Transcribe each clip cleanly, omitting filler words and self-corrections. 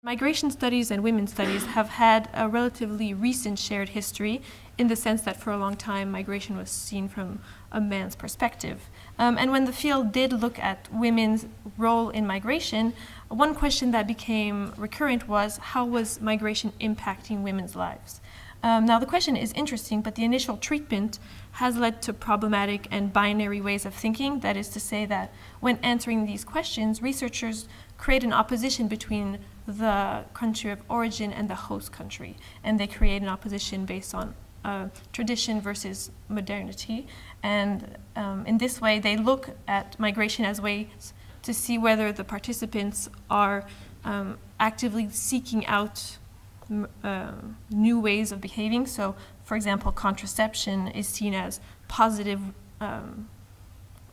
Migration studies and women's studies have had a relatively recent shared history in the sense that for a long time migration was seen from a man's perspective. And when the field did look at women's role in migration, one question that became recurrent was how was migration impacting women's lives? Now the question is interesting, but the initial treatment has led to problematic and binary ways of thinking. That is to say that when answering these questions, researchers create an opposition between the country of origin and the host country. And they create an opposition based on tradition versus modernity. And in this way, they look at migration as ways to see whether the participants are actively seeking out new ways of behaving. So, for example, contraception is seen as positive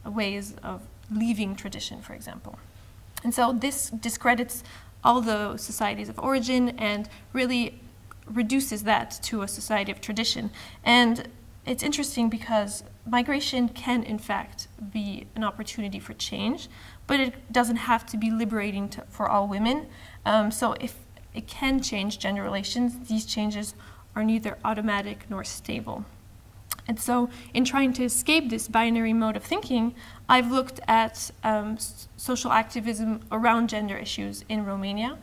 ways of leaving tradition, for example. And so this discredits all the societies of origin and really reduces that to a society of tradition. And it's interesting because migration can, in fact, be an opportunity for change, but it doesn't have to be liberating for all women. So if it can change gender relations, these changes are neither automatic nor stable. And so in trying to escape this binary mode of thinking, I've looked at social activism around gender issues in Romania,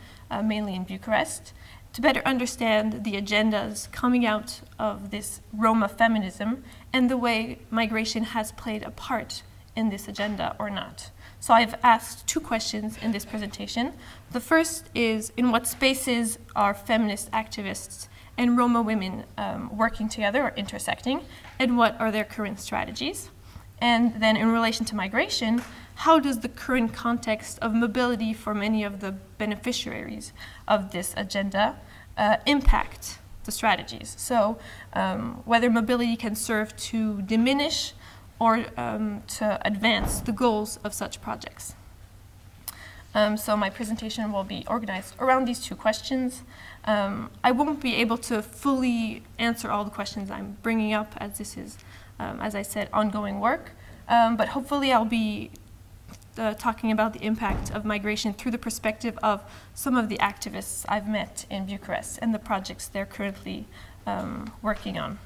mainly in Bucharest, to better understand the agendas coming out of this Roma feminism and the way migration has played a part in this agenda or not. So I've asked two questions in this presentation. The first is, in what spaces are feminist activists and Roma women working together or intersecting, and what are their current strategies? And then in relation to migration, how does the current context of mobility for many of the beneficiaries of this agenda impact the strategies? So whether mobility can serve to diminish or to advance the goals of such projects. So my presentation will be organized around these two questions. I won't be able to fully answer all the questions I'm bringing up, as this is, as I said, ongoing work. But hopefully I'll be talking about the impact of migration through the perspective of some of the activists I've met in Bucharest and the projects they're currently working on.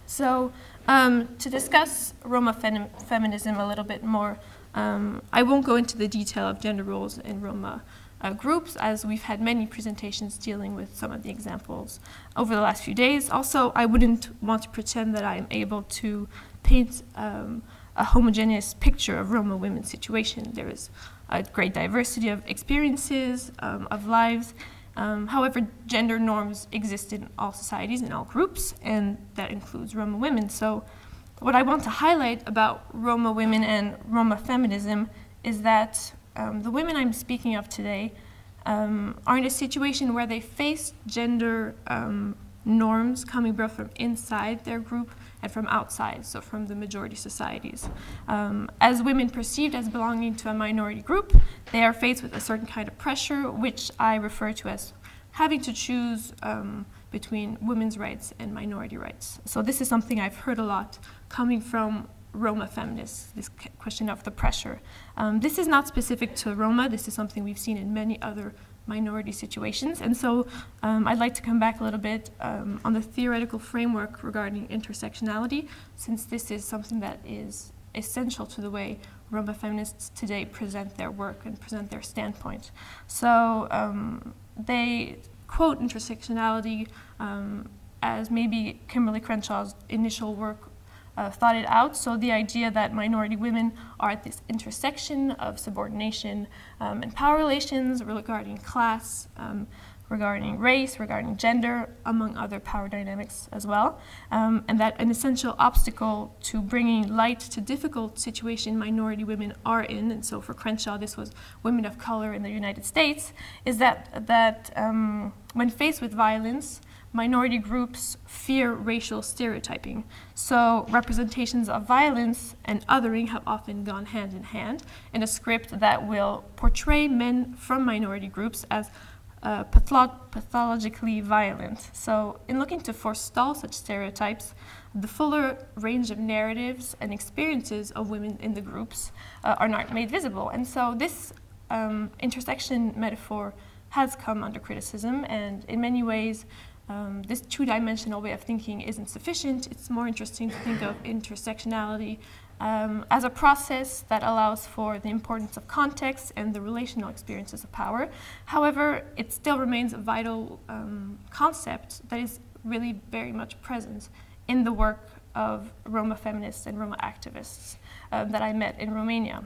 So to discuss Roma feminism a little bit more, I won't go into the detail of gender roles in Roma groups, as we've had many presentations dealing with some of the examples over the last few days. Also, I wouldn't want to pretend that I am able to paint a homogeneous picture of Roma women's situation. There is a great diversity of experiences, of lives. However, gender norms exist in all societies, in all groups, and that includes Roma women. So what I want to highlight about Roma women and Roma feminism is that the women I'm speaking of today are in a situation where they face gender norms coming both from inside their group and from outside, so from the majority societies. As women perceived as belonging to a minority group, they are faced with a certain kind of pressure, which I refer to as having to choose between women's rights and minority rights. So this is something I've heard a lot coming from Roma feminists, this question of the pressure. This is not specific to Roma. This is something we've seen in many other minority situations. And so I'd like to come back a little bit on the theoretical framework regarding intersectionality, since this is something that is essential to the way Roma feminists today present their work and present their standpoint. So they quote intersectionality as maybe Kimberly Crenshaw's initial work thought it out. So the idea that minority women are at this intersection of subordination and power relations regarding class, regarding race, regarding gender, among other power dynamics as well. And that an essential obstacle to bringing light to difficult situation minority women are in, and so for Crenshaw this was women of color in the United States, is that when faced with violence, minority groups fear racial stereotyping. So representations of violence and othering have often gone hand in hand in a script that will portray men from minority groups as pathologically violent. So in looking to forestall such stereotypes, the fuller range of narratives and experiences of women in the groups are not made visible. And so this intersection metaphor has come under criticism, and in many ways, this two-dimensional way of thinking isn't sufficient. It's more interesting to think of intersectionality as a process that allows for the importance of context and the relational experiences of power. However, it still remains a vital concept that is really very much present in the work of Roma feminists and Roma activists that I met in Romania.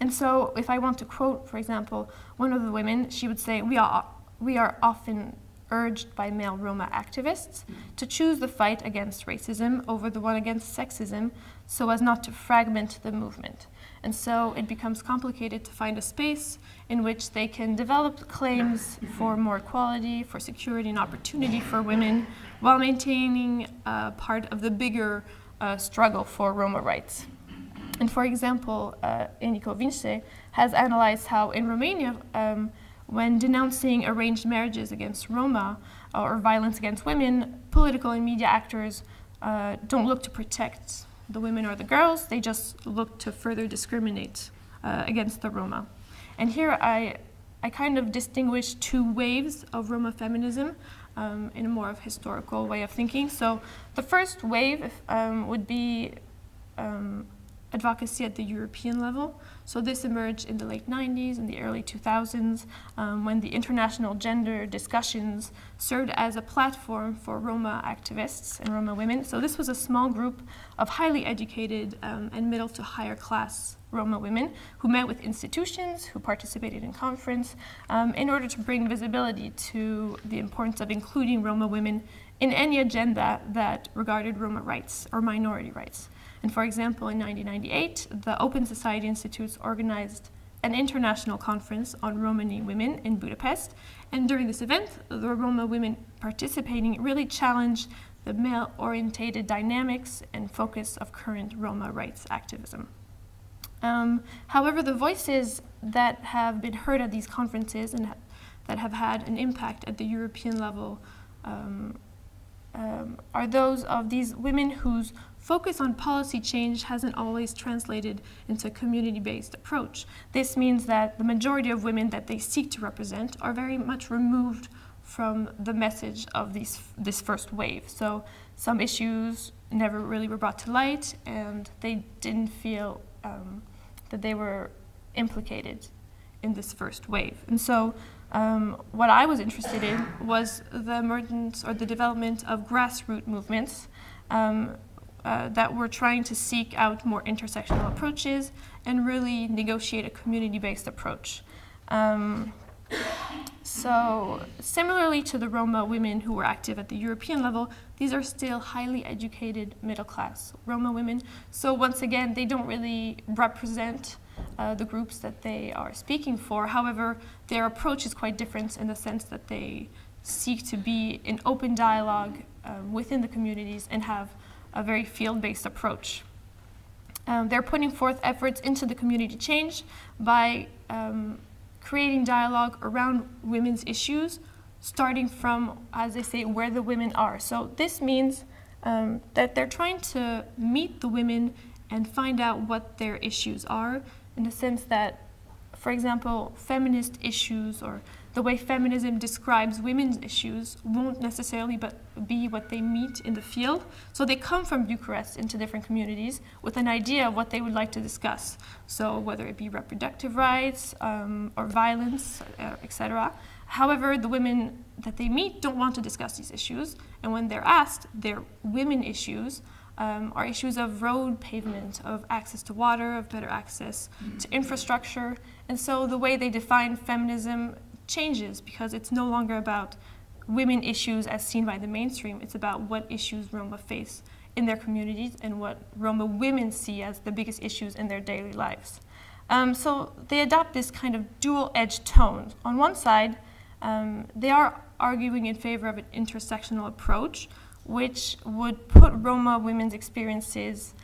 And so if I want to quote, for example, one of the women, she would say, we are often urged by male Roma activists to choose the fight against racism over the one against sexism so as not to fragment the movement. And so it becomes complicated to find a space in which they can develop claims for more equality, for security and opportunity for women, while maintaining part of the bigger struggle for Roma rights. And for example, Enrico Vincennes has analyzed how in Romania, when denouncing arranged marriages against Roma or violence against women, political and media actors don't look to protect the women or the girls, they just look to further discriminate against the Roma. And here I kind of distinguish two waves of Roma feminism in a more of historical way of thinking. So the first wave would be advocacy at the European level. So this emerged in the late 90s and the early 2000s when the international gender discussions served as a platform for Roma activists and Roma women. So this was a small group of highly educated and middle to higher class Roma women who met with institutions, who participated in conference in order to bring visibility to the importance of including Roma women in any agenda that regarded Roma rights or minority rights. And for example, in 1998, the Open Society Institutes organized an international conference on Romani women in Budapest. And during this event, the Roma women participating really challenged the male-orientated dynamics and focus of current Roma rights activism. However, the voices that have been heard at these conferences and that have had an impact at the European level are those of these women whose focus on policy change hasn't always translated into a community-based approach. This means that the majority of women that they seek to represent are very much removed from the message of this first wave. So some issues never really were brought to light, and they didn't feel that they were implicated in this first wave. And so what I was interested in was the emergence or the development of grassroots movements that were trying to seek out more intersectional approaches and really negotiate a community-based approach. So similarly to the Roma women who were active at the European level, these are still highly educated middle-class Roma women. So once again, they don't really represent the groups that they are speaking for. However, their approach is quite different in the sense that they seek to be in open dialogue within the communities and have a very field-based approach. They're putting forth efforts into the community change by creating dialogue around women's issues, starting from, as they say, where the women are. So this means that they're trying to meet the women and find out what their issues are, in the sense that, for example, feminist issues or the way feminism describes women's issues won't necessarily be what they meet in the field. So they come from Bucharest into different communities with an idea of what they would like to discuss. So whether it be reproductive rights or violence, etc. However, the women that they meet don't want to discuss these issues. And when they're asked, their women issues are issues of road pavement, of access to water, of better access to infrastructure. And so the way they define feminism changes because it's no longer about women issues as seen by the mainstream. It's about what issues Roma face in their communities and what Roma women see as the biggest issues in their daily lives. So they adopt this kind of dual-edged tone. On one side, they are arguing in favor of an intersectional approach, which would put Roma women's experiences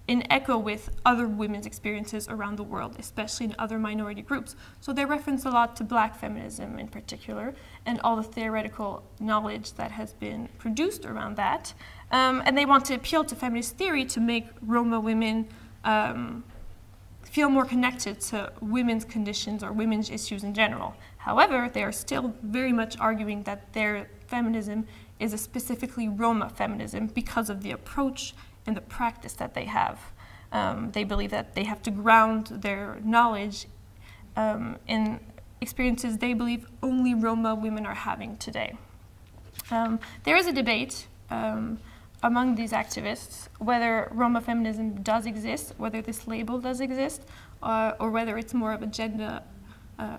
in echo with other women's experiences around the world, especially in other minority groups. So they reference a lot to Black feminism in particular, and all the theoretical knowledge that has been produced around that. And they want to appeal to feminist theory to make Roma women feel more connected to women's conditions or women's issues in general. However, they are still very much arguing that their feminism is a specifically Roma feminism because of the approach and the practice that they have. They believe that they have to ground their knowledge in experiences they believe only Roma women are having today. There is a debate among these activists whether Roma feminism does exist, whether this label does exist, or whether it's more of a gender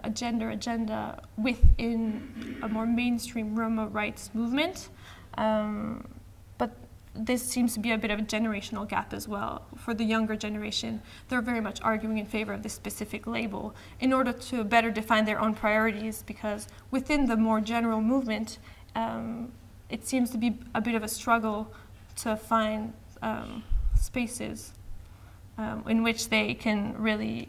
agenda within a more mainstream Roma rights movement. But this seems to be a bit of a generational gap as well. For the younger generation, they're very much arguing in favor of this specific label in order to better define their own priorities, because within the more general movement, it seems to be a bit of a struggle to find spaces in which they can really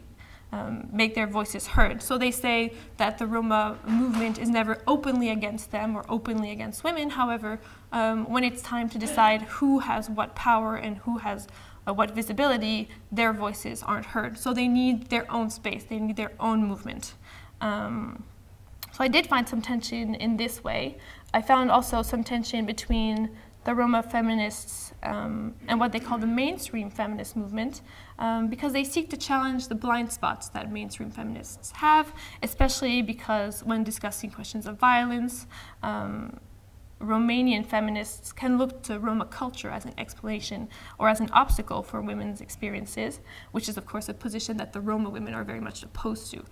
make their voices heard. So they say that the Roma movement is never openly against them or openly against women. However, when it's time to decide who has what power and who has what visibility, their voices aren't heard. So they need their own space, they need their own movement. So I did find some tension in this way. I found also some tension between the Roma feminists and what they call the mainstream feminist movement, because they seek to challenge the blind spots that mainstream feminists have, especially because when discussing questions of violence, Romanian feminists can look to Roma culture as an explanation or as an obstacle for women's experiences, which is of course a position that the Roma women are very much opposed to.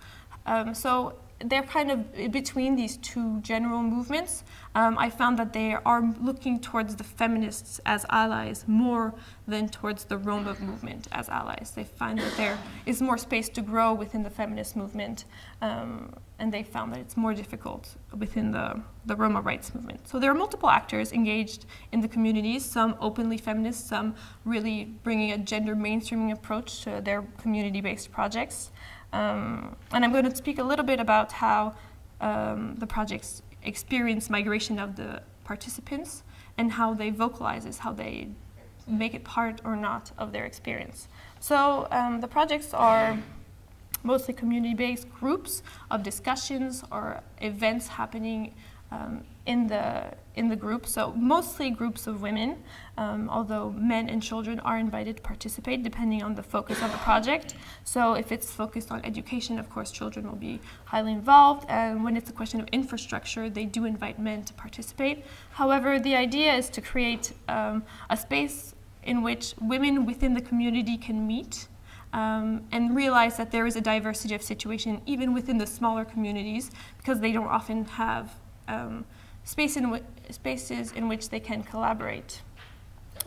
So they're kind of between these two general movements. I found that they are looking towards the feminists as allies more than towards the Roma movement as allies. They find that there is more space to grow within the feminist movement, and they found that it's more difficult within the Roma rights movement. So there are multiple actors engaged in the communities, some openly feminist, some really bringing a gender mainstreaming approach to their community-based projects. And I'm going to speak a little bit about how the projects experience migration of the participants and how they vocalize this, how they make it part or not of their experience. So the projects are mostly community-based groups of discussions or events happening in the group, so mostly groups of women, although men and children are invited to participate depending on the focus of the project. So if it's focused on education, of course children will be highly involved, and when it's a question of infrastructure, they do invite men to participate. However, the idea is to create a space in which women within the community can meet and realize that there is a diversity of situation even within the smaller communities, because they don't often have spaces in which they can collaborate.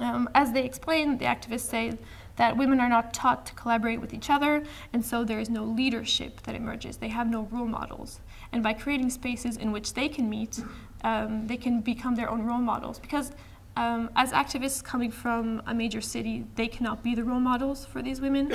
As they explain, the activists say that women are not taught to collaborate with each other, and so there is no leadership that emerges. They have no role models. And by creating spaces in which they can meet, they can become their own role models. Because as activists coming from a major city, they cannot be the role models for these women.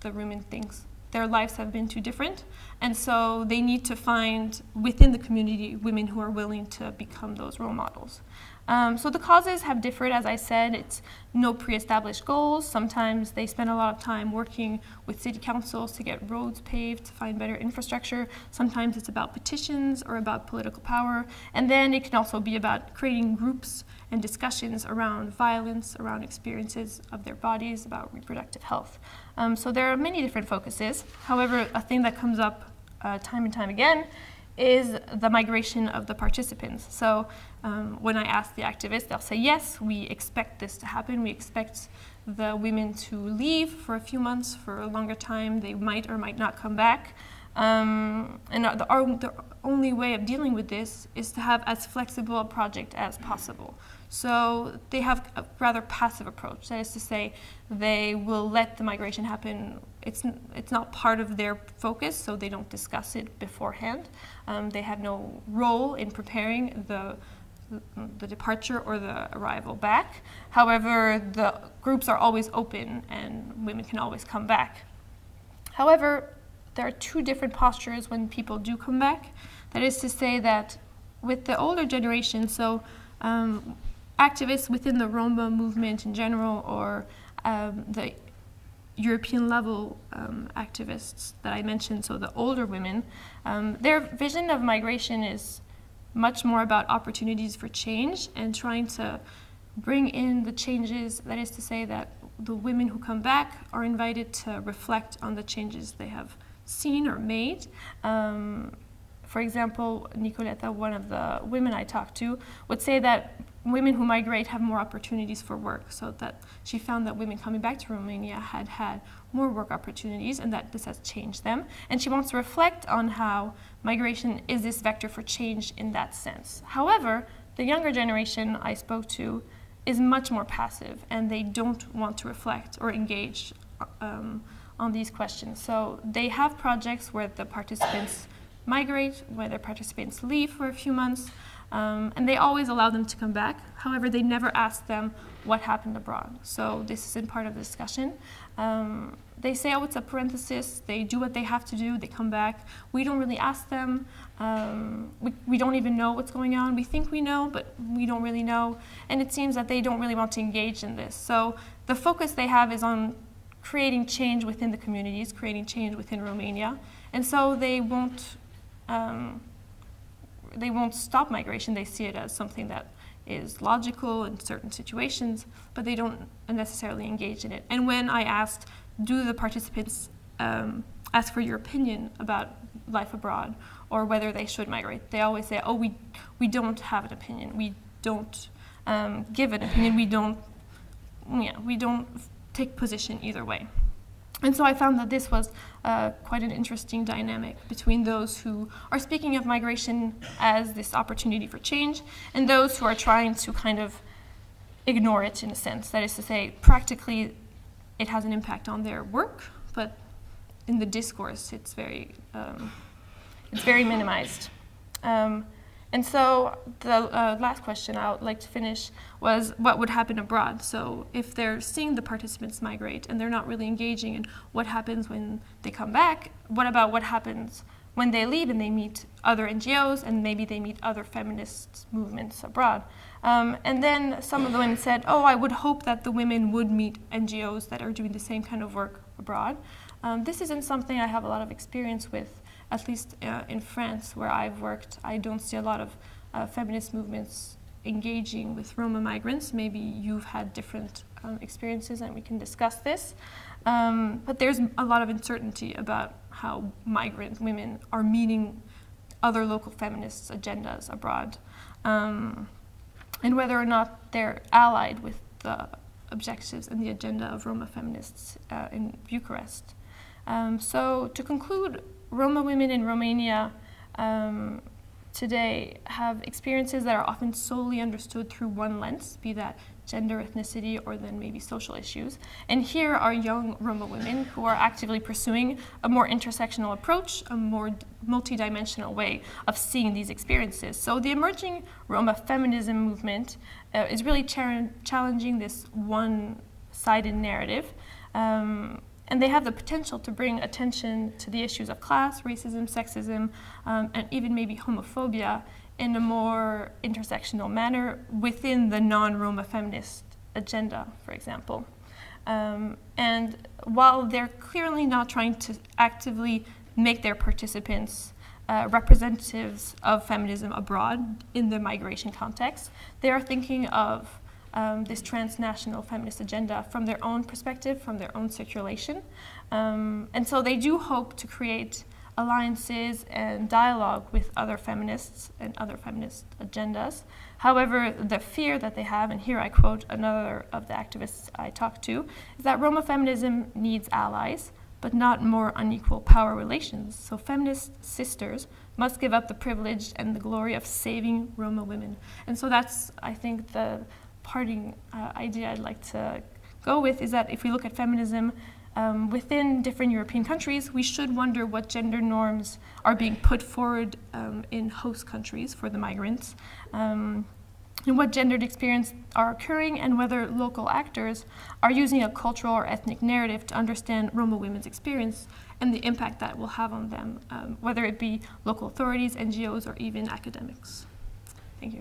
The women thinks their lives have been too different, and so they need to find within the community women who are willing to become those role models. So the causes have differed, as I said. It's no pre-established goals. Sometimes they spend a lot of time working with city councils to get roads paved, to find better infrastructure. Sometimes it's about petitions or about political power. And then it can also be about creating groups and discussions around violence, around experiences of their bodies, about reproductive health. So there are many different focuses. However, a thing that comes up time and time again is the migration of the participants. So when I ask the activists, they'll say, yes, we expect this to happen. We expect the women to leave for a few months, for a longer time. They might or might not come back. And the only way of dealing with this is to have as flexible a project as possible. So they have a rather passive approach. That is to say, they will let the migration happen. It's not part of their focus, so they don't discuss it beforehand. They have no role in preparing the departure or the arrival back. However, the groups are always open and women can always come back. However, there are two different postures when people do come back. That is to say that with the older generation, so activists within the Roma movement in general, or the European level activists that I mentioned, so the older women, their vision of migration is much more about opportunities for change and trying to bring in the changes, that is to say that the women who come back are invited to reflect on the changes they have seen or made. For example, Nicoletta, one of the women I talked to, would say that women who migrate have more opportunities for work, so that she found that women coming back to Romania had had more work opportunities and that this has changed them. And she wants to reflect on how migration is this vector for change in that sense. However, the younger generation I spoke to is much more passive, and they don't want to reflect or engage on these questions. So they have projects where the participants migrate, where the participants leave for a few months, and they always allow them to come back. However, they never ask them what happened abroad. So this isn't part of the discussion. They say, oh, it's a parenthesis. They do what they have to do. They come back. We don't really ask them. We don't even know what's going on. We think we know, but we don't really know. And it seems that they don't really want to engage in this. So the focus they have is on creating change within the communities, creating change within Romania. And so they won't stop migration. They see it as something that is logical in certain situations, but they don't necessarily engage in it. And when I asked, do the participants ask for your opinion about life abroad or whether they should migrate, they always say, oh, we don't have an opinion. We don't give an opinion. We don't take position either way. And so I found that this was quite an interesting dynamic between those who are speaking of migration as this opportunity for change and those who are trying to kind of ignore it in a sense. That is to say, practically it has an impact on their work, but in the discourse it's very minimized. And so the last question I would like to finish was what would happen abroad. So if they're seeing the participants migrate and they're not really engaging in what happens when they come back, what about what happens when they leave and they meet other NGOs and maybe they meet other feminist movements abroad? And then some of the women said, oh, I would hope that the women would meet NGOs that are doing the same kind of work abroad. This isn't something I have a lot of experience with. At least in France, where I've worked, I don't see a lot of feminist movements engaging with Roma migrants. Maybe you've had different experiences and we can discuss this. But there's a lot of uncertainty about how migrant women are meeting other local feminists' agendas abroad, and whether or not they're allied with the objectives and the agenda of Roma feminists in Bucharest. So to conclude, Roma women in Romania today have experiences that are often solely understood through one lens, be that gender, ethnicity, or then maybe social issues. And here are young Roma women who are actively pursuing a more intersectional approach, a more multidimensional way of seeing these experiences. So the emerging Roma feminism movement is really challenging this one-sided narrative. And they have the potential to bring attention to the issues of class, racism, sexism, and even maybe homophobia in a more intersectional manner within the non-Roma feminist agenda, for example. And while they're clearly not trying to actively make their participants representatives of feminism abroad in the migration context, they are thinking of this transnational feminist agenda from their own perspective, from their own circulation. And so they do hope to create alliances and dialogue with other feminists and other feminist agendas. However, the fear that they have, and here I quote another of the activists I talked to, is that Roma feminism needs allies, but not more unequal power relations. So feminist sisters must give up the privilege and the glory of saving Roma women. And so that's, I think, the parting idea I'd like to go with is that if we look at feminism within different European countries, we should wonder what gender norms are being put forward in host countries for the migrants, and what gendered experiences are occurring, and whether local actors are using a cultural or ethnic narrative to understand Roma women's experience and the impact that will have on them, whether it be local authorities, NGOs, or even academics. Thank you.